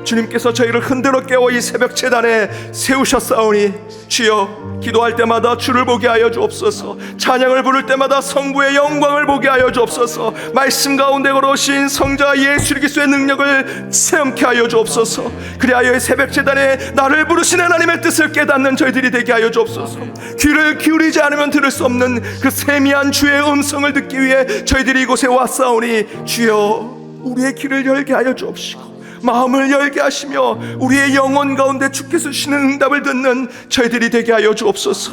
주님께서 저희를 흔들어 깨워 이 새벽 제단에 세우셨사오니 주여, 기도할 때마다 주를 보게 하여 주옵소서. 찬양을 부를 때마다 성부의 영광을 보게 하여 주옵소서. 말씀 가운데 걸어오신 성자 예수 그리스도의 능력을 체험케 하여 주옵소서. 그리하여 이 새벽 제단에 나를 부르신 하나님의 뜻을 깨닫는 저희들이 되게 하여 주옵소서. 귀를 기울이지 않으면 들을 수 없는 그 세미한 주의 음성을 듣기 위해 저희들이 이곳에 왔사오니 주여, 우리의 귀를 열게 하여 주옵시고 마음을 열게 하시며 우리의 영혼 가운데 주께서 주시는 응답을 듣는 저희들이 되게 하여 주옵소서.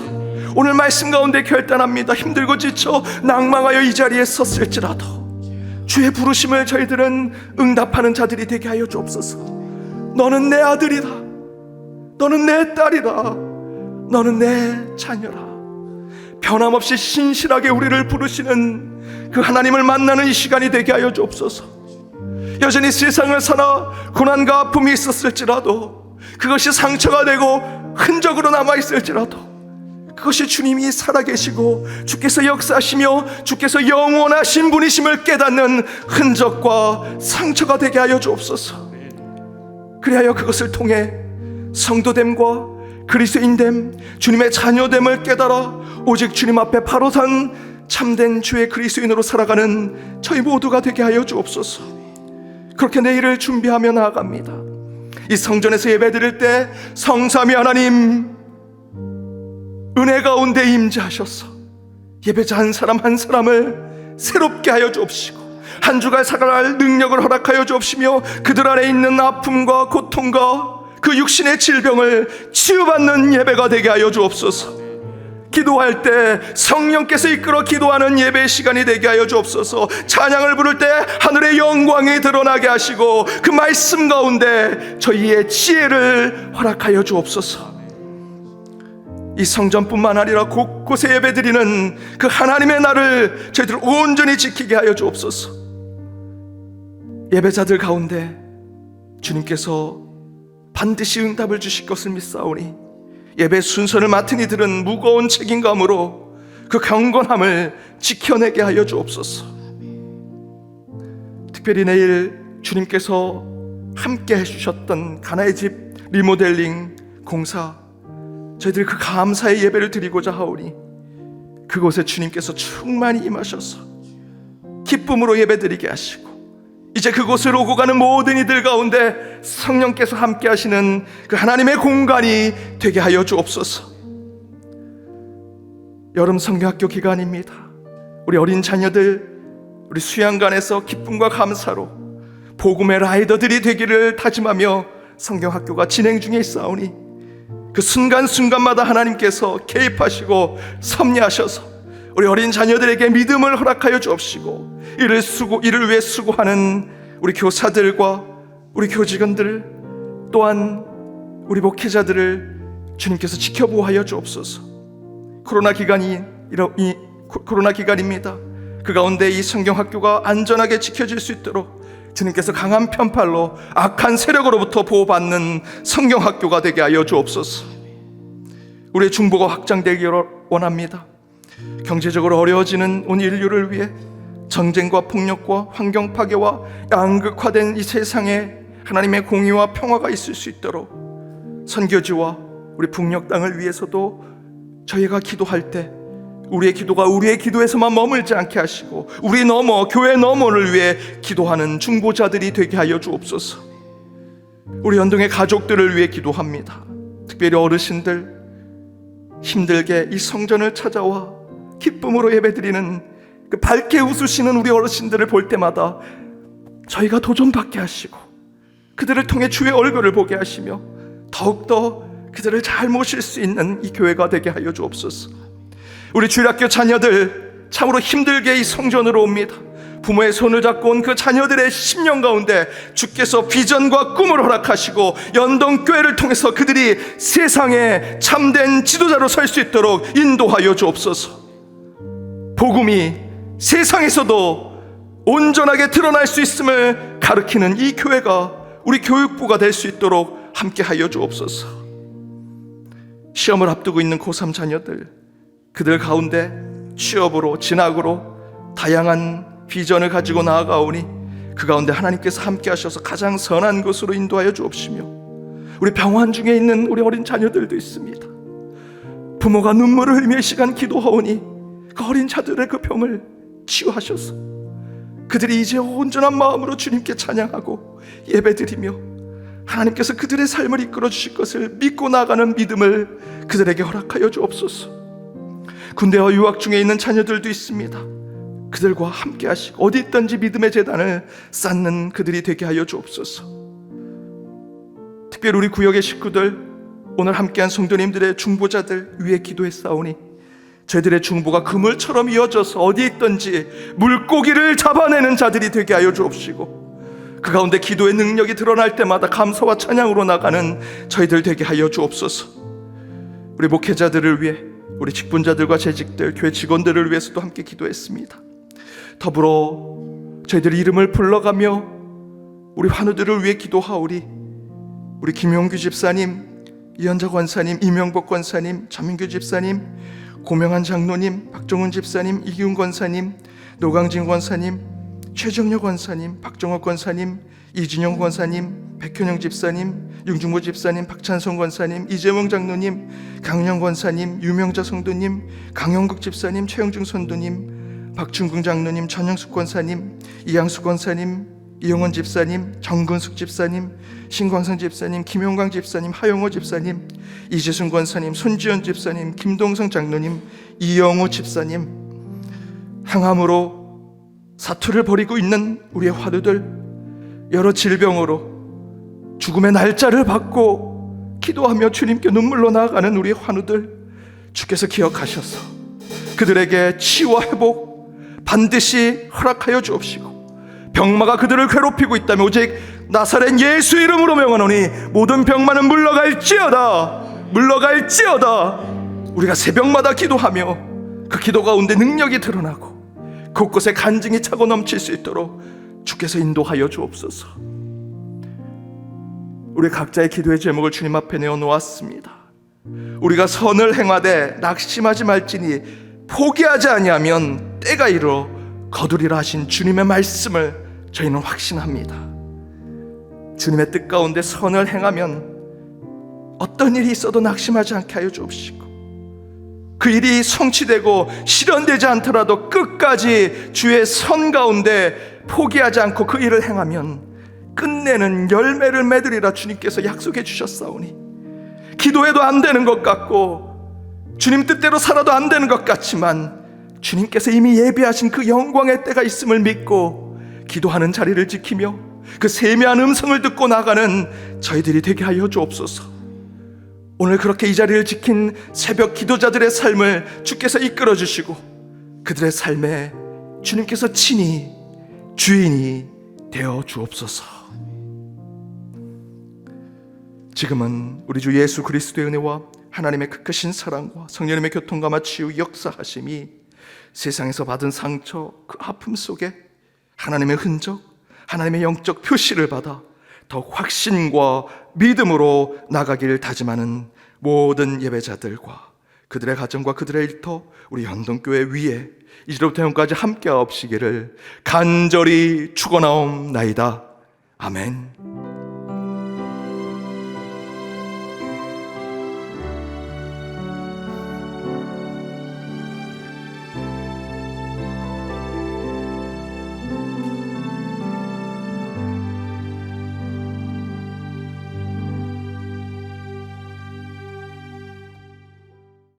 오늘 말씀 가운데 결단합니다. 힘들고 지쳐 낭망하여 이 자리에 섰을지라도 주의 부르심을 저희들은 응답하는 자들이 되게 하여 주옵소서. 너는 내 아들이다, 너는 내 딸이다, 너는 내 자녀라. 변함없이 신실하게 우리를 부르시는 그 하나님을 만나는 이 시간이 되게 하여 주옵소서. 여전히 세상을 살아 고난과 아픔이 있었을지라도, 그것이 상처가 되고 흔적으로 남아있을지라도, 그것이 주님이 살아계시고 주께서 역사하시며 주께서 영원하신 분이심을 깨닫는 흔적과 상처가 되게 하여 주옵소서. 그리하여 그것을 통해 성도됨과 그리스도인됨, 주님의 자녀됨을 깨달아 오직 주님 앞에 바로 선 참된 주의 그리스도인으로 살아가는 저희 모두가 되게 하여 주옵소서. 그렇게 내일을 준비하며 나아갑니다. 이 성전에서 예배드릴 때 성삼위 하나님 은혜 가운데 임재하셔서 예배자 한 사람 한 사람을 새롭게 하여 주옵시고 한 주간 살아갈 능력을 허락하여 주옵시며 그들 안에 있는 아픔과 고통과 그 육신의 질병을 치유받는 예배가 되게 하여 주옵소서. 기도할 때 성령께서 이끌어 기도하는 예배의 시간이 되게 하여 주옵소서. 찬양을 부를 때 하늘의 영광이 드러나게 하시고 그 말씀 가운데 저희의 지혜를 허락하여 주옵소서. 이 성전뿐만 아니라 곳곳에 예배드리는 그 하나님의 날을 저희들 온전히 지키게 하여 주옵소서. 예배자들 가운데 주님께서 반드시 응답을 주실 것을 믿사오니 예배 순서를 맡은 이들은 무거운 책임감으로 그 경건함을 지켜내게 하여 주옵소서. 특별히 내일 주님께서 함께 해주셨던 가나의 집 리모델링 공사, 저희들이 그 감사의 예배를 드리고자 하오니 그곳에 주님께서 충만히 임하셔서 기쁨으로 예배드리게 하시고 이제 그곳을 오고 가는 모든 이들 가운데 성령께서 함께 하시는 그 하나님의 공간이 되게 하여 주옵소서. 여름 성경학교 기간입니다. 우리 어린 자녀들, 우리 수양관에서 기쁨과 감사로 복음의 라이더들이 되기를 다짐하며 성경학교가 진행 중에 있사오니 그 순간순간마다 하나님께서 개입하시고 섭리하셔서 우리 어린 자녀들에게 믿음을 허락하여 주옵시고 이를 위해 수고하는 우리 교사들과 우리 교직원들 또한 우리 목회자들을 주님께서 지켜보호하여 주옵소서. 코로나 기간입니다. 그 가운데 이 성경학교가 안전하게 지켜질 수 있도록 주님께서 강한 편팔로 악한 세력으로부터 보호받는 성경학교가 되게 하여 주옵소서. 우리의 중보가 확장되기를 원합니다. 경제적으로 어려워지는 온 인류를 위해 전쟁과 폭력과 환경 파괴와 양극화된 이 세상에 하나님의 공의와 평화가 있을 수 있도록 선교지와 우리 북녘 땅을 위해서도 저희가 기도할 때 우리의 기도가 우리의 기도에서만 머물지 않게 하시고 우리 너머 교회 너머를 위해 기도하는 중보자들이 되게 하여 주옵소서. 우리 연동의 가족들을 위해 기도합니다. 특별히 어르신들 힘들게 이 성전을 찾아와 기쁨으로 예배드리는 그 밝게 웃으시는 우리 어르신들을 볼 때마다 저희가 도전받게 하시고 그들을 통해 주의 얼굴을 보게 하시며 더욱더 그들을 잘 모실 수 있는 이 교회가 되게 하여 주옵소서. 우리 주일학교 자녀들 참으로 힘들게 이 성전으로 옵니다. 부모의 손을 잡고 온 그 자녀들의 10년 가운데 주께서 비전과 꿈을 허락하시고 연동교회를 통해서 그들이 세상에 참된 지도자로 설 수 있도록 인도하여 주옵소서. 복음이 세상에서도 온전하게 드러날 수 있음을 가르치는 이 교회가 우리 교육부가 될 수 있도록 함께 하여 주옵소서. 시험을 앞두고 있는 고3 자녀들, 그들 가운데 취업으로 진학으로 다양한 비전을 가지고 나아가오니 그 가운데 하나님께서 함께 하셔서 가장 선한 곳으로 인도하여 주옵시며, 우리 병원 중에 있는 우리 어린 자녀들도 있습니다. 부모가 눈물을 흘리며 이 시간 기도하오니 그 어린 자들의 그 병을 치유하셔서 그들이 이제 온전한 마음으로 주님께 찬양하고 예배드리며 하나님께서 그들의 삶을 이끌어 주실 것을 믿고 나아가는 믿음을 그들에게 허락하여 주옵소서. 군대와 유학 중에 있는 자녀들도 있습니다. 그들과 함께 하시고 어디 있든지 믿음의 재단을 쌓는 그들이 되게 하여 주옵소서. 특별히 우리 구역의 식구들, 오늘 함께한 성도님들의 중보자들 위해 기도했사오니 저희들의 중보가 그물처럼 이어져서 어디 있든지 물고기를 잡아내는 자들이 되게 하여 주옵시고, 그 가운데 기도의 능력이 드러날 때마다 감사와 찬양으로 나가는 저희들 되게 하여 주옵소서. 우리 목회자들을 위해, 우리 직분자들과 재직들, 교회 직원들을 위해서도 함께 기도했습니다. 더불어 저희들 이름을 불러가며 우리 환우들을 위해 기도하오리. 우리 김용규 집사님, 이현자 권사님, 이명복 권사님, 전민규 집사님, 고명한 장로님, 박종훈 집사님, 이기훈 권사님, 노강진 권사님, 최정려 권사님, 박정옥 권사님, 이진영 권사님, 백현영 집사님, 윤중보 집사님, 박찬성 권사님, 이재명 장로님, 강영 권사님, 유명자 성도님, 강영국 집사님, 최영중 선도님, 박춘궁 장로님, 전영숙 권사님, 이양수 권사님, 이영원 집사님, 정근숙 집사님, 신광성 집사님, 김용광 집사님, 하용호 집사님, 이재순 권사님, 손지연 집사님, 김동성 장로님, 이영호 집사님, 항암으로 사투를 벌이고 있는 우리의 화두들, 여러 질병으로 죽음의 날짜를 받고 기도하며 주님께 눈물로 나아가는 우리의 환우들, 주께서 기억하셔서 그들에게 치유와 회복 반드시 허락하여 주옵시고, 병마가 그들을 괴롭히고 있다면 오직 나사렛 예수 이름으로 명하노니 모든 병마는 물러갈지어다, 물러갈지어다. 우리가 새벽마다 기도하며 그 기도 가운데 능력이 드러나고 곳곳에 간증이 차고 넘칠 수 있도록 주께서 인도하여 주옵소서. 우리 각자의 기도의 제목을 주님 앞에 내어놓았습니다. 우리가 선을 행하되 낙심하지 말지니 포기하지 아니하면 때가 이르러 거두리라 하신 주님의 말씀을 저희는 확신합니다. 주님의 뜻 가운데 선을 행하면 어떤 일이 있어도 낙심하지 않게 하여 주옵시고, 그 일이 성취되고 실현되지 않더라도 끝까지 주의 선 가운데 포기하지 않고 그 일을 행하면 끝내는 열매를 맺으리라 주님께서 약속해 주셨사오니, 기도해도 안 되는 것 같고 주님 뜻대로 살아도 안 되는 것 같지만 주님께서 이미 예비하신 그 영광의 때가 있음을 믿고 기도하는 자리를 지키며 그 세미한 음성을 듣고 나가는 저희들이 되게 하여 주옵소서. 오늘 그렇게 이 자리를 지킨 새벽 기도자들의 삶을 주께서 이끌어 주시고 그들의 삶에 주님께서 친히 주인이 되어 주옵소서. 지금은 우리 주 예수 그리스도의 은혜와 하나님의 그 크신 사랑과 성령님의 교통감화 치유 역사하심이 세상에서 받은 상처, 그 아픔 속에 하나님의 흔적, 하나님의 영적 표시를 받아 더욱 확신과 믿음으로 나가기를 다짐하는 모든 예배자들과 그들의 가정과 그들의 일터, 우리 현동교회 위에 이제로부터 영까지 함께 하옵시기를 간절히 축원하옵나이다. 아멘.